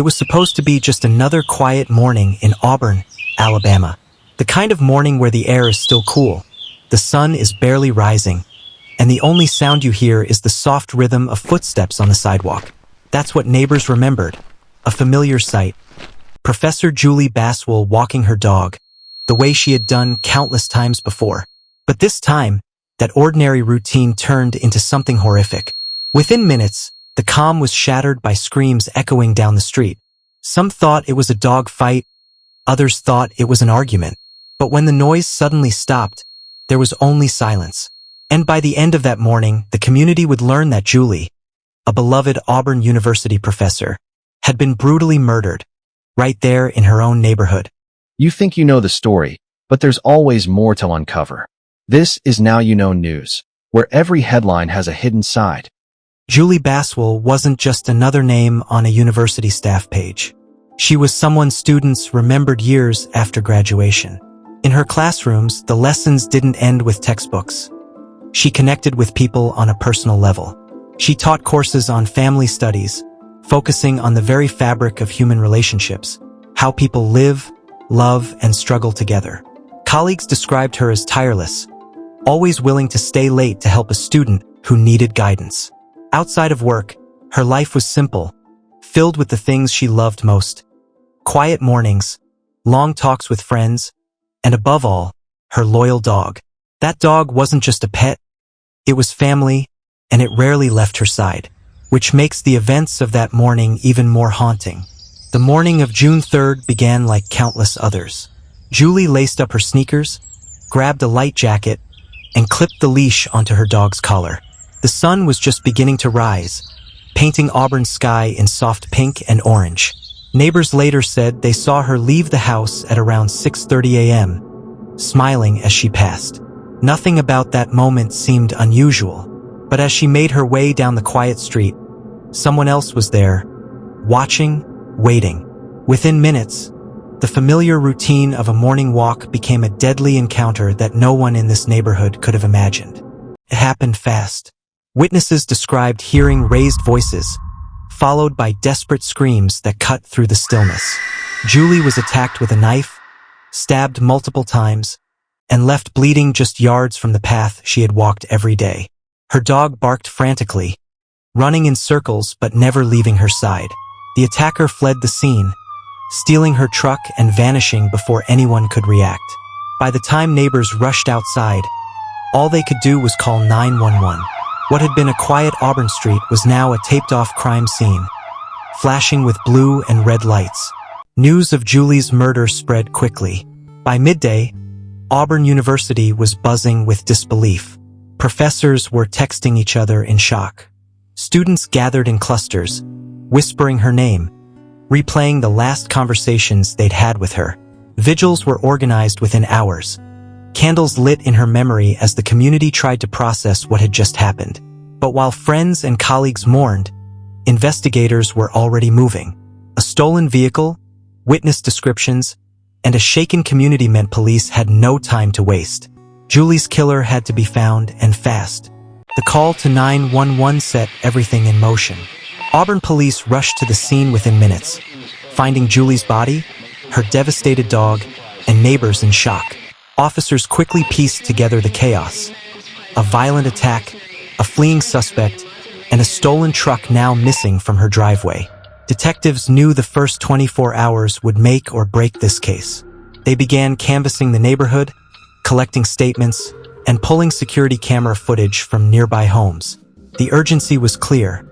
It was supposed to be just another quiet morning in Auburn, Alabama. The kind of morning where the air is still cool, the sun is barely rising, and the only sound you hear is the soft rhythm of footsteps on the sidewalk. That's what neighbors remembered, a familiar sight. Professor Julie Baswell walking her dog, the way she had done countless times before. But this time, that ordinary routine turned into something horrific. Within minutes, the calm was shattered by screams echoing down the street. Some thought it was a dog fight, others thought it was an argument. But when the noise suddenly stopped, there was only silence. And by the end of that morning, the community would learn that Julie, a beloved Auburn University professor, had been brutally murdered, right there in her own neighborhood. You think you know the story, but there's always more to uncover. This is Now You Know News, where every headline has a hidden side. Julie Baswell wasn't just another name on a university staff page. She was someone students remembered years after graduation. In her classrooms, the lessons didn't end with textbooks. She connected with people on a personal level. She taught courses on family studies, focusing on the very fabric of human relationships, how people live, love, and struggle together. Colleagues described her as tireless, always willing to stay late to help a student who needed guidance. Outside of work, her life was simple, filled with the things she loved most. Quiet mornings, long talks with friends, and above all, her loyal dog. That dog wasn't just a pet, it was family, and it rarely left her side, which makes the events of that morning even more haunting. The morning of June 3rd began like countless others. Julie laced up her sneakers, grabbed a light jacket, and clipped the leash onto her dog's collar. The sun was just beginning to rise, painting Auburn's sky in soft pink and orange. Neighbors later said they saw her leave the house at around 6:30 a.m., smiling as she passed. Nothing about that moment seemed unusual, but as she made her way down the quiet street, someone else was there, watching, waiting. Within minutes, the familiar routine of a morning walk became a deadly encounter that no one in this neighborhood could have imagined. It happened fast. Witnesses described hearing raised voices, followed by desperate screams that cut through the stillness. Julie was attacked with a knife, stabbed multiple times, and left bleeding just yards from the path she had walked every day. Her dog barked frantically, running in circles but never leaving her side. The attacker fled the scene, stealing her truck and vanishing before anyone could react. By the time neighbors rushed outside, all they could do was call 911. What had been a quiet Auburn street was now a taped-off crime scene, flashing with blue and red lights. News of Julie's murder spread quickly. By midday, Auburn University was buzzing with disbelief. Professors were texting each other in shock. Students gathered in clusters, whispering her name, replaying the last conversations they'd had with her. Vigils were organized within hours, candles lit in her memory as the community tried to process what had just happened. But while friends and colleagues mourned, investigators were already moving. A stolen vehicle, witness descriptions, and a shaken community meant police had no time to waste. Julie's killer had to be found, and fast. The call to 911 set everything in motion. Auburn police rushed to the scene within minutes, finding Julie's body, her devastated dog, and neighbors in shock. Officers quickly pieced together the chaos. A violent attack, a fleeing suspect, and a stolen truck now missing from her driveway. Detectives knew the first 24 hours would make or break this case. They began canvassing the neighborhood, collecting statements, and pulling security camera footage from nearby homes. The urgency was clear.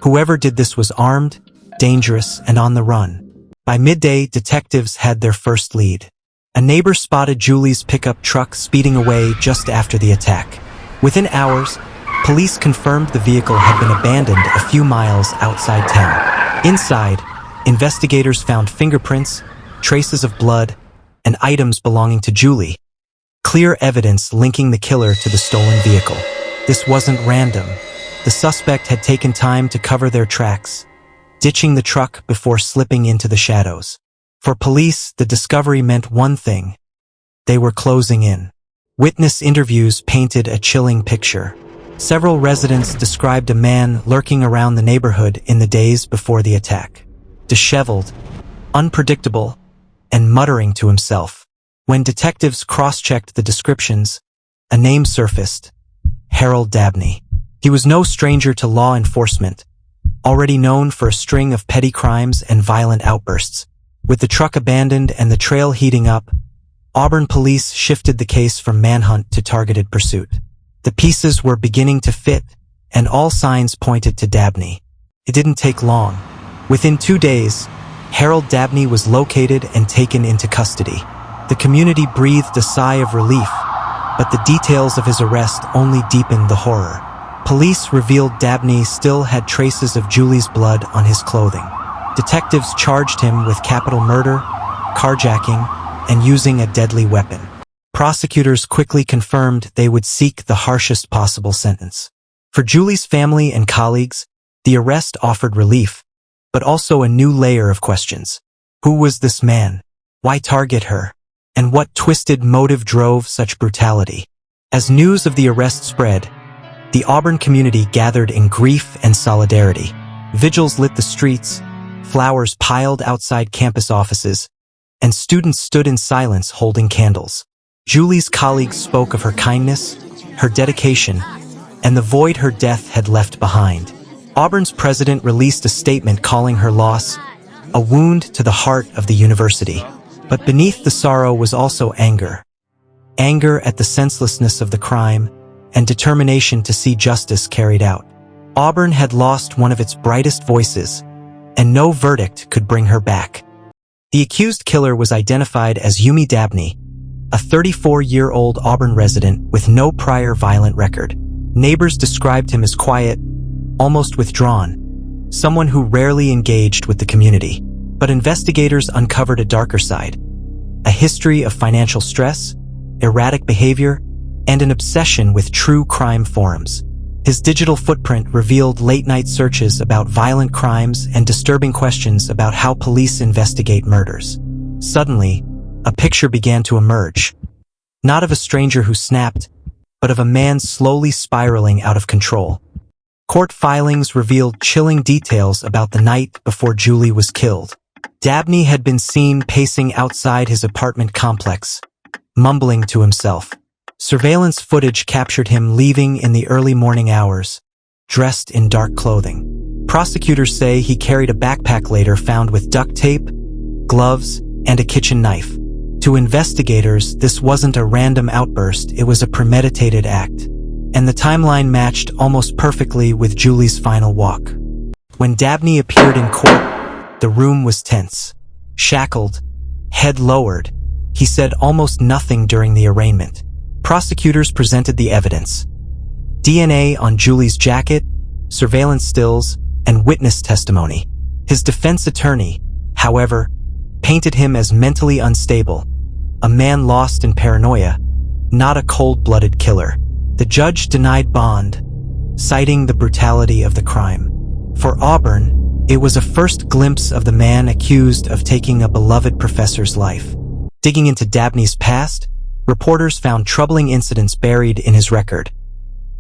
Whoever did this was armed, dangerous, and on the run. By midday, detectives had their first lead. A neighbor spotted Julie's pickup truck speeding away just after the attack. Within hours, police confirmed the vehicle had been abandoned a few miles outside town. Inside, investigators found fingerprints, traces of blood, and items belonging to Julie. Clear evidence linking the killer to the stolen vehicle. This wasn't random. The suspect had taken time to cover their tracks, ditching the truck before slipping into the shadows. For police, the discovery meant one thing. They were closing in. Witness interviews painted a chilling picture. Several residents described a man lurking around the neighborhood in the days before the attack. disheveled, unpredictable, and muttering to himself. When detectives cross-checked the descriptions, a name surfaced: Harold Dabney. He was no stranger to law enforcement, already known for a string of petty crimes and violent outbursts. With the truck abandoned and the trail heating up, Auburn police shifted the case from manhunt to targeted pursuit. The pieces were beginning to fit, and all signs pointed to Dabney. It didn't take long. Within 2 days, Harold Dabney was located and taken into custody. The community breathed a sigh of relief, but the details of his arrest only deepened the horror. Police revealed Dabney still had traces of Julie's blood on his clothing. Detectives charged him with capital murder, carjacking, and using a deadly weapon. Prosecutors quickly confirmed they would seek the harshest possible sentence. For Julie's family and colleagues, the arrest offered relief, but also a new layer of questions. Who was this man? Why target her? And what twisted motive drove such brutality? As news of the arrest spread, the Auburn community gathered in grief and solidarity. Vigils lit the streets, flowers piled outside campus offices, and students stood in silence holding candles. Julie's colleagues spoke of her kindness, her dedication, and the void her death had left behind. Auburn's president released a statement calling her loss a wound to the heart of the university. But beneath the sorrow was also anger. Anger at the senselessness of the crime and determination to see justice carried out. Auburn had lost one of its brightest voices, and no verdict could bring her back. The accused killer was identified as Yumi Dabney, a 34-year-old Auburn resident with no prior violent record. Neighbors described him as quiet, almost withdrawn, someone who rarely engaged with the community. But investigators uncovered a darker side: a history of financial stress, erratic behavior, and an obsession with true crime forums. His digital footprint revealed late-night searches about violent crimes and disturbing questions about how police investigate murders. Suddenly, a picture began to emerge, not of a stranger who snapped, but of a man slowly spiraling out of control. Court filings revealed chilling details about the night before Julie was killed. Dabney had been seen pacing outside his apartment complex, mumbling to himself. Surveillance footage captured him leaving in the early morning hours, dressed in dark clothing. Prosecutors say he carried a backpack later found with duct tape, gloves, and a kitchen knife. To investigators, this wasn't a random outburst, it was a premeditated act. And the timeline matched almost perfectly with Julie's final walk. When Dabney appeared in court, the room was tense. Shackled, head lowered, he said almost nothing during the arraignment. Prosecutors presented the evidence: DNA on Julie's jacket, surveillance stills, and witness testimony. His defense attorney, however, painted him as mentally unstable, a man lost in paranoia, not a cold-blooded killer. The judge denied bond, citing the brutality of the crime. For Auburn, it was a first glimpse of the man accused of taking a beloved professor's life. Digging into Dabney's past, reporters found troubling incidents buried in his record: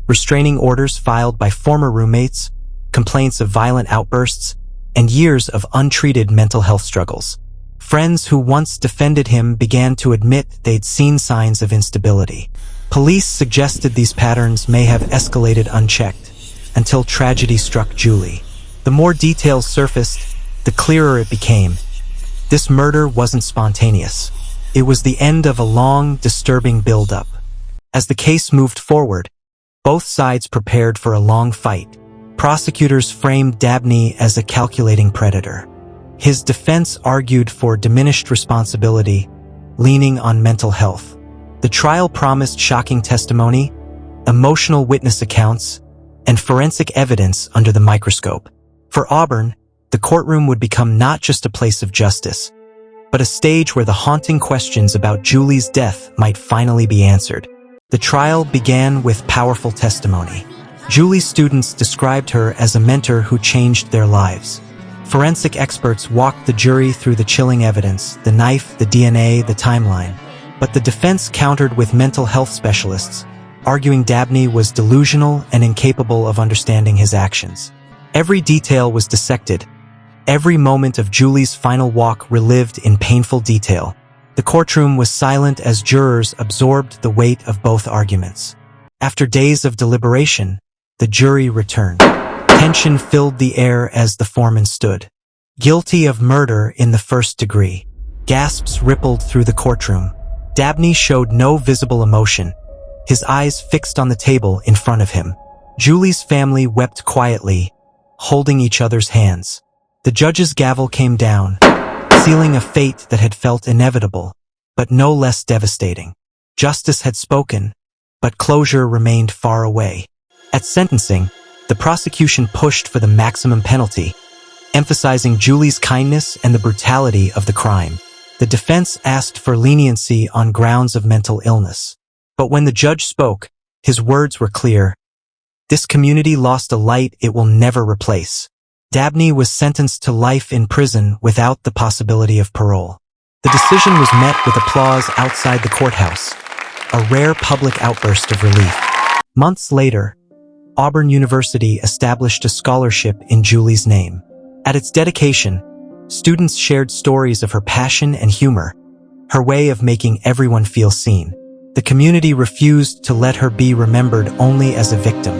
restraining orders filed by former roommates, complaints of violent outbursts, and years of untreated mental health struggles. Friends who once defended him began to admit they'd seen signs of instability. Police suggested these patterns may have escalated unchecked, until tragedy struck Julie. The more details surfaced, the clearer it became. This murder wasn't spontaneous. It was the end of a long, disturbing build-up. As the case moved forward, both sides prepared for a long fight. Prosecutors framed Dabney as a calculating predator. His defense argued for diminished responsibility, leaning on mental health. The trial promised shocking testimony, emotional witness accounts, and forensic evidence under the microscope. For Auburn, the courtroom would become not just a place of justice, but a stage where the haunting questions about Julie's death might finally be answered. The trial began with powerful testimony. Julie's students described her as a mentor who changed their lives. Forensic experts walked the jury through the chilling evidence: the knife, the DNA, the timeline. But the defense countered with mental health specialists, arguing Dabney was delusional and incapable of understanding his actions. Every detail was dissected, Every moment of Julie's final walk relived in painful detail. The courtroom was silent as jurors absorbed the weight of both arguments. After days of deliberation, the jury returned. Tension filled the air as the foreman stood. Guilty of murder in the first degree. Gasps rippled through the courtroom. Dabney showed no visible emotion, his eyes fixed on the table in front of him. Julie's family wept quietly, holding each other's hands. The judge's gavel came down, sealing a fate that had felt inevitable, but no less devastating. Justice had spoken, but closure remained far away. At sentencing, the prosecution pushed for the maximum penalty, emphasizing Julie's kindness and the brutality of the crime. The defense asked for leniency on grounds of mental illness. But when the judge spoke, his words were clear. This community lost a light it will never replace. Dabney was sentenced to life in prison without the possibility of parole. The decision was met with applause outside the courthouse, a rare public outburst of relief. Months later, Auburn University established a scholarship in Julie's name. At its dedication, students shared stories of her passion and humor, her way of making everyone feel seen. The community refused to let her be remembered only as a victim.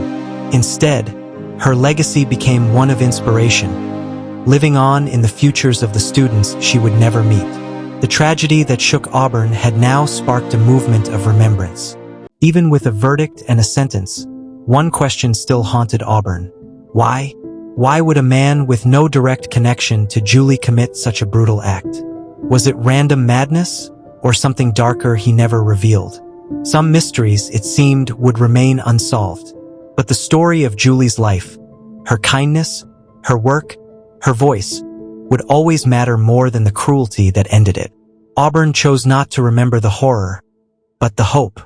Instead, her legacy became one of inspiration, living on in the futures of the students she would never meet. The tragedy that shook Auburn had now sparked a movement of remembrance. Even with a verdict and a sentence, one question still haunted Auburn. Why? Why would a man with no direct connection to Julie commit such a brutal act? Was it random madness, or something darker he never revealed? Some mysteries, it seemed, would remain unsolved. But the story of Julie's life, her kindness, her work, her voice, would always matter more than the cruelty that ended it. Auburn chose not to remember the horror, but the hope.